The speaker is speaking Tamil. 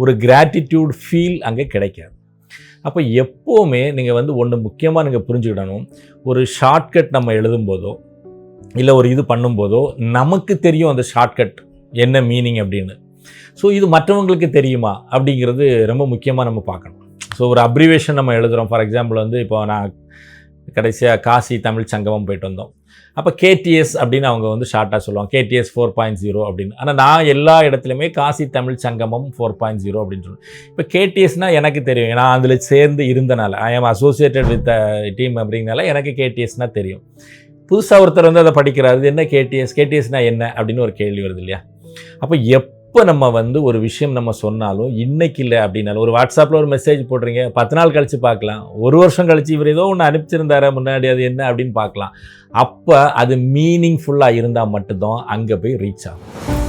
ஒரு கிராட்டிடியூட் ஃபீல் அங்கே கிடைக்காது. அப்போ எப்போவுமே நீங்கள் வந்து ஒன்று முக்கியமாக நீங்கள் புரிஞ்சுக்கிடணும், ஒரு ஷார்ட்கட் நம்ம எழுதும்போதோ இல்லை ஒரு இது பண்ணும்போதோ நமக்கு தெரியும் அந்த ஷார்ட்கட் என்ன மீனிங் அப்படின்னு. ஸோ இது மற்றவங்களுக்கு தெரியுமா அப்படிங்கிறது ரொம்ப முக்கியமாக நம்ம பார்க்கணும். ஸோ ஒரு அப்ரிவேஷன் நம்ம எழுதுகிறோம். ஃபார் எக்ஸாம்பிள் வந்து இப்போ நான் கடைசியாக காசி தமிழ் சங்கமம் போயிட்டு வந்தோம். அப்போ கேடிஎஸ் அப்படின்னு அவங்க வந்து ஷார்ட்டாக சொல்லுவாங்க, கேடிஎஸ் 4.0 அப்படின்னு. ஆனால் நான் எல்லா இடத்துலையுமே காசி தமிழ் சங்கமம் 4.0 அப்படின்னு சொல்லுவேன். இப்போ கேடிஎஸ்னால் எனக்கு தெரியும், நான் அதில் சேர்ந்து இருந்தனால, ஐ ஆம் அசோசியேட்டட் வித் டீம் அப்படிங்கிறனால எனக்கு கேடிஎஸ்னால் தெரியும். புதுசாக ஒருத்தர் வந்து அதை படிக்கிறாரு, இது என்ன கேடிஎஸ்னால் என்ன அப்படின்னு ஒரு கேள்வி வருது இல்லையா? அப்போ எப்போ நம்ம வந்து ஒரு விஷயம் நம்ம சொன்னாலும் இன்றைக்கி இல்லை அப்படின்னாலும், ஒரு வாட்ஸ்அப்பில் ஒரு மெசேஜ் போடுறீங்க, 10 நாள் கழித்து பார்க்கலாம், ஒரு வருஷம் கழித்து இவர் ஏதோ ஒன்று அனுப்பிச்சிருந்தார முன்னாடி, அது என்ன அப்படின்னு பார்க்கலாம். அப்போ அது மீனிங்ஃபுல்லாக இருந்தால் மட்டும்தான் அங்கே போய் ரீச் ஆகும்.